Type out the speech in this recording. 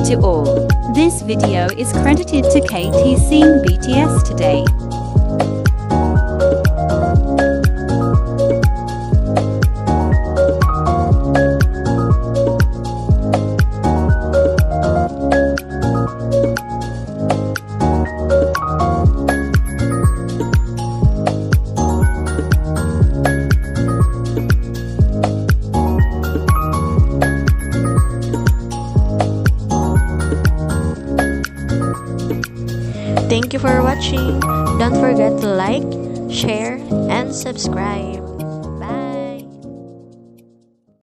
to all. This video is credited to KT seeing BTS today. Thank you for watching. Don't forget to like, share, and subscribe.